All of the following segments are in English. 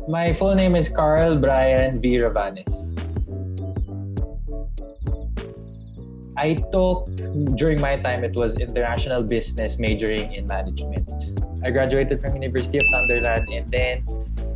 My full name is Carl Bryan Ravanes. I took, during my time, it was international business majoring in management. I graduated from University of Sunderland, and then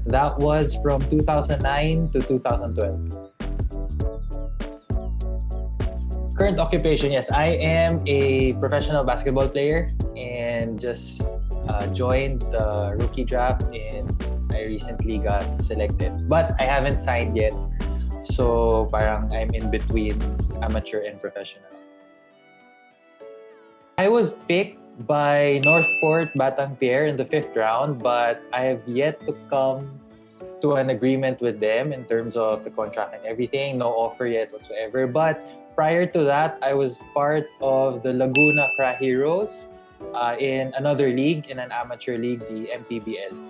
that was from 2009 to 2012. Current occupation, yes, I am a professional basketball player and just joined the rookie draft, and I recently got selected. But I haven't signed yet. So parang I'm in between amateur and professional. I was picked by Northport Batang Pier in the 5th round, but I have yet to come to an agreement with them in terms of the contract and everything. No offer yet whatsoever. But prior to that, I was part of the Laguna Cra Heroes in another league, in an amateur league, the MPBL.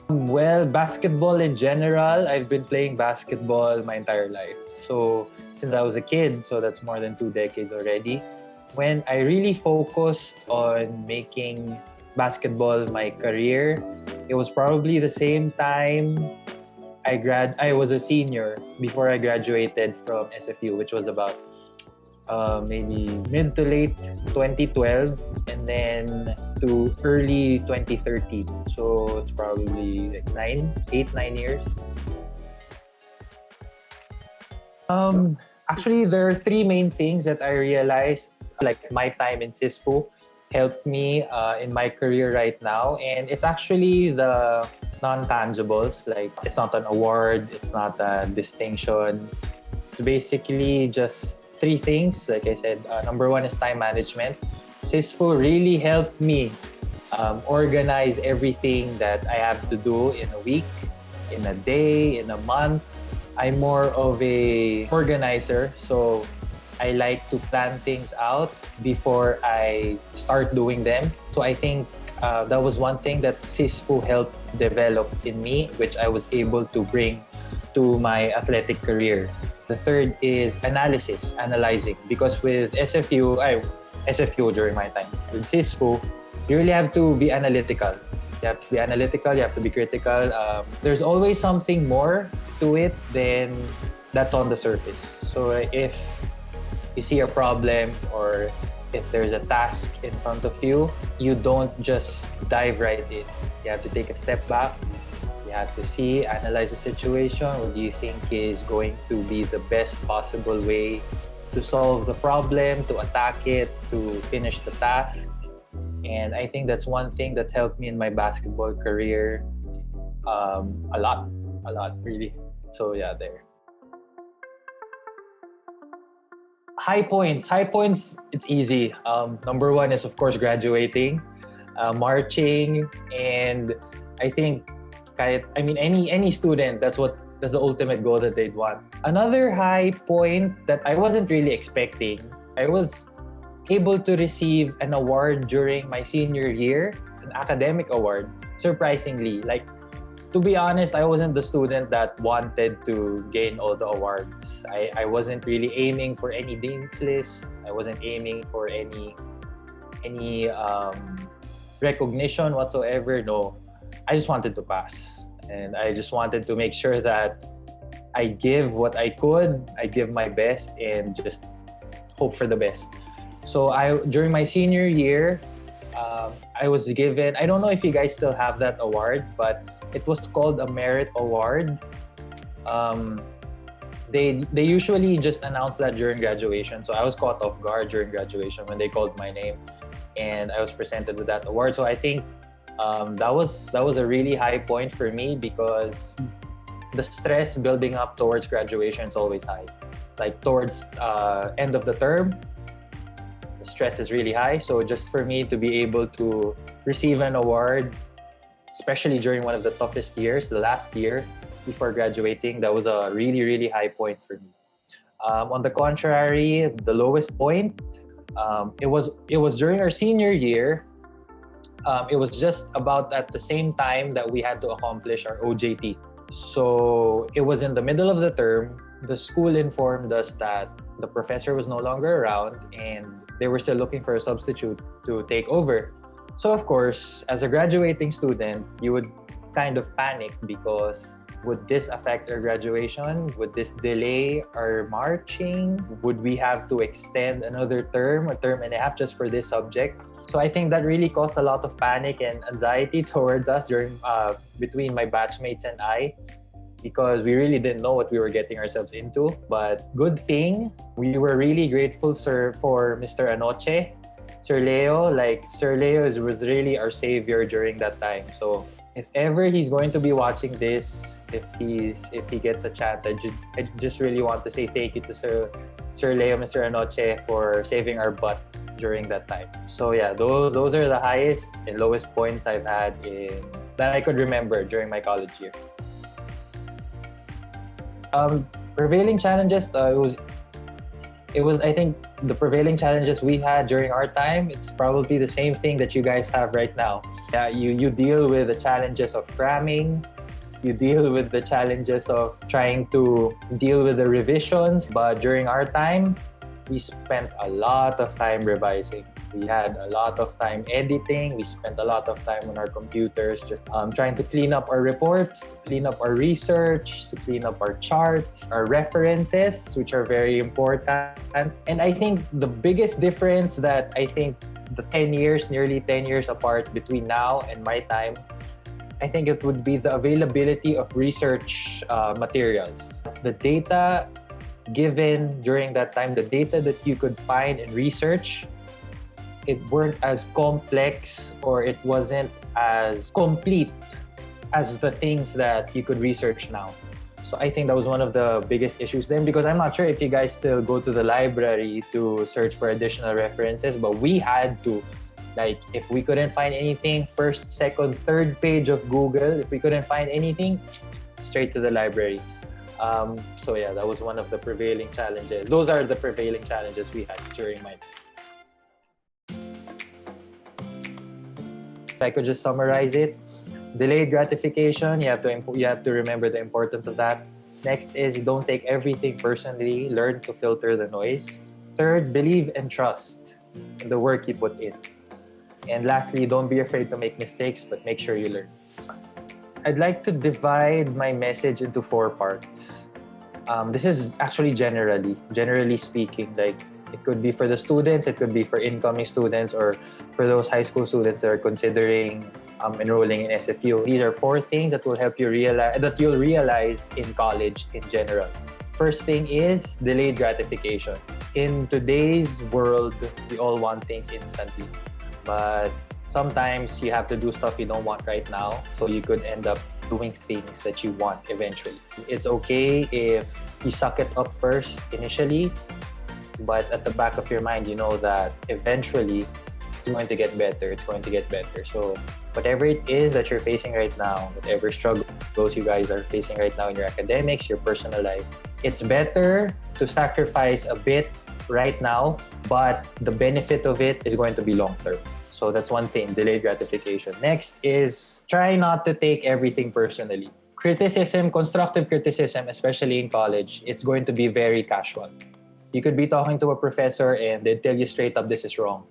Well, basketball in general, I've been playing basketball my entire life. So since I was a kid, so that's more than 2 decades already. When I really focused on making basketball my career, it was probably the same time I was a senior before I graduated from SFU, which was about maybe mid to late 2012 and then to early 2013. So it's probably like 9 years. Actually, there are 3 main things that I realized, like my time in SISFU helped me in my career right now. And it's actually the non-tangibles. Like, it's not an award, it's not a distinction. It's basically just 3 things. Like I said, number 1 is time management. SISFU really helped me organize everything that I have to do in a week, in a day, in a month. I'm more of a organizer, so I like to plan things out before I start doing them. So I think that was one thing that SISFU helped develop in me, which I was able to bring to my athletic career. The third is analyzing. Because with SFU during my time, with SISFU, you really have to be analytical. You have to be analytical, you have to be critical. There's always something more to it than that's on the surface. So if you see a problem or if there's a task in front of you, you don't just dive right in. You have to take a step back. You have to analyze the situation. What do you think is going to be the best possible way to solve the problem, to attack it, to finish the task? And I think that's one thing that helped me in my basketball career a lot, really. So yeah, there. High points, it's easy. Number 1 is, of course, graduating, marching, and I think, any student, that's the ultimate goal that they'd want. Another high point that I wasn't really expecting, I was able to receive an award during my senior year, an academic award, surprisingly. Like, to be honest, I wasn't the student that wanted to gain all the awards. I wasn't really aiming for any dean's list. I wasn't aiming for any recognition whatsoever. No, I just wanted to pass. And I just wanted to make sure that I give what I could, I give my best, and just hope for the best. So during my senior year, I was given, I don't know if you guys still have that award, but it was called a merit award. They usually just announce that during graduation. So I was caught off guard during graduation when they called my name, and I was presented with that award. So I think that was a really high point for me, because the stress building up towards graduation is always high. Like towards end of the term, the stress is really high. So just for me to be able to receive an award, especially during one of the toughest years, the last year before graduating, that was a really, really high point for me. On the contrary, the lowest point, it was during our senior year. It was just about at the same time that we had to accomplish our OJT. So it was in the middle of the term. The school informed us that the professor was no longer around and they were still looking for a substitute to take over. So of course, as a graduating student, you would kind of panic because would this affect our graduation? Would this delay our marching? Would we have to extend another term, a term and a half just for this subject? So I think that really caused a lot of panic and anxiety towards us during between my batchmates and I, because we really didn't know what we were getting ourselves into. But good thing, we were really grateful, sir, for Mr. Anoche, Sir Leo. Like, Sir Leo was really our savior during that time. So if ever he's going to be watching this, if he gets a chance, I just really want to say thank you to Sir Leo, Mr. Anoche, for saving our butt during that time. So yeah, those are the highest and lowest points I've had that I could remember during my college year. Prevailing challenges, it was I think the prevailing challenges we had during our time, it's probably the same thing that you guys have right now. Yeah, you deal with the challenges of cramming, you deal with the challenges of trying to deal with the revisions, but during our time, we spent a lot of time revising. We had a lot of time editing. We spent a lot of time on our computers just trying to clean up our reports, clean up our research, to clean up our charts, our references, which are very important. And I think the biggest difference that I think the 10 years, nearly 10 years apart between now and my time, I think it would be the availability of research materials. The data given during that time, the data that you could find in research, it weren't as complex or it wasn't as complete as the things that you could research now. So I think that was one of the biggest issues then, because I'm not sure if you guys still go to the library to search for additional references, but we had to. Like, if we couldn't find anything, first, second, third page of Google, if we couldn't find anything, straight to the library. So yeah, that was one of the prevailing challenges. Those are the prevailing challenges we had during my time. If I could just summarize it, delayed gratification, you have to remember the importance of that. Next is, don't take everything personally, learn to filter the noise. Third, believe and trust in the work you put in. And lastly, don't be afraid to make mistakes, but make sure you learn. I'd like to divide my message into 4 parts. This is actually generally speaking, like, it could be for the students, it could be for incoming students, or for those high school students that are considering enrolling in SFU. These are 4 things that will help you you'll realize in college in general. First thing is delayed gratification. In today's world, we all want things instantly, but sometimes you have to do stuff you don't want right now, so you could end up doing things that you want eventually. It's okay if you suck it up first initially, but at the back of your mind, you know that eventually it's going to get better. It's going to get better. So whatever it is that you're facing right now, whatever struggles you guys are facing right now in your academics, your personal life, it's better to sacrifice a bit right now, but the benefit of it is going to be long term. So that's one thing, delayed gratification. Next is, try not to take everything personally. Criticism, constructive criticism, especially in college, it's going to be very casual. You could be talking to a professor and they tell you straight up, this is wrong.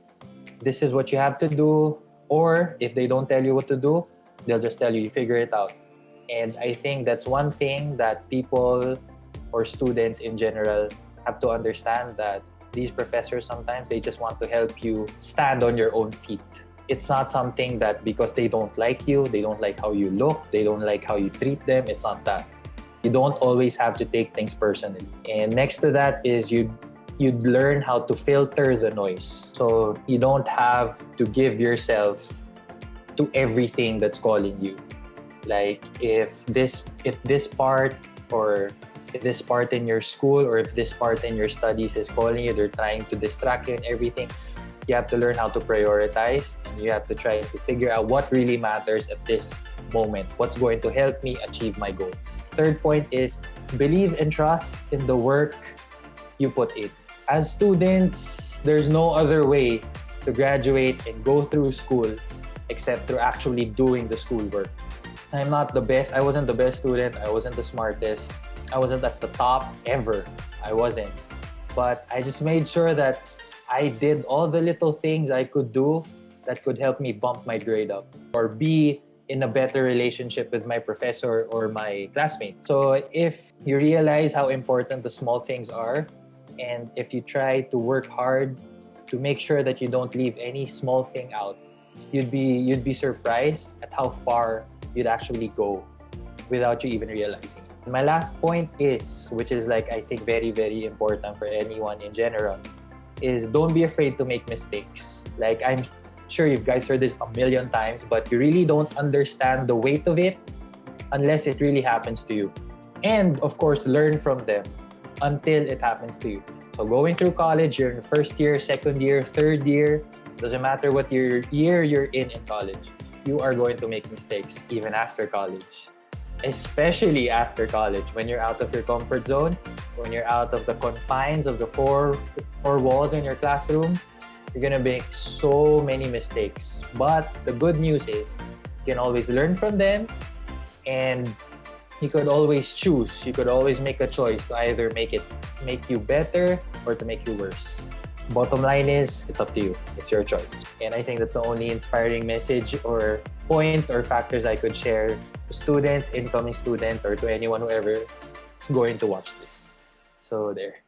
This is what you have to do. Or if they don't tell you what to do, they'll just tell you figure it out. And I think that's one thing that people or students in general have to understand, that these professors sometimes, they just want to help you stand on your own feet. It's not something that because they don't like you, they don't like how you look, they don't like how you treat them. It's not that. You don't always have to take things personally. And next to that is you'd learn how to filter the noise. So you don't have to give yourself to everything that's calling you. Like if this part, or if this part in your school, or if this part in your studies is calling you, they're trying to distract you and everything, you have to learn how to prioritize, and you have to try to figure out what really matters at this moment, what's going to help me achieve my goals. Third point is, believe and trust in the work you put in. As students, there's no other way to graduate and go through school except through actually doing the schoolwork. I'm not the best. I wasn't the best student. I wasn't the smartest. I wasn't at the top ever. I wasn't. But I just made sure that I did all the little things I could do that could help me bump my grade up or be in a better relationship with my professor or my classmate. So if you realize how important the small things are, and if you try to work hard to make sure that you don't leave any small thing out, you'd be surprised at how far you'd actually go without you even realizing it. My last point is, which is like I think very, very important for anyone in general, is don't be afraid to make mistakes. Like I'm sure you guys heard this a million times, but you really don't understand the weight of it unless it really happens to you. And of course, learn from them until it happens to you. So going through college, you're in first year, second year, third year, doesn't matter what year you're in college, you are going to make mistakes even after college. Especially after college, when you're out of your comfort zone, when you're out of the confines of the four walls in your classroom, you're gonna make so many mistakes. But the good news is you can always learn from them, and you could always choose. You could always make a choice to either make you better or to make you worse. Bottom line is, it's up to you. It's your choice. And I think that's the only inspiring message or points or factors I could share to students, incoming students, or to anyone whoever is going to watch this. So there.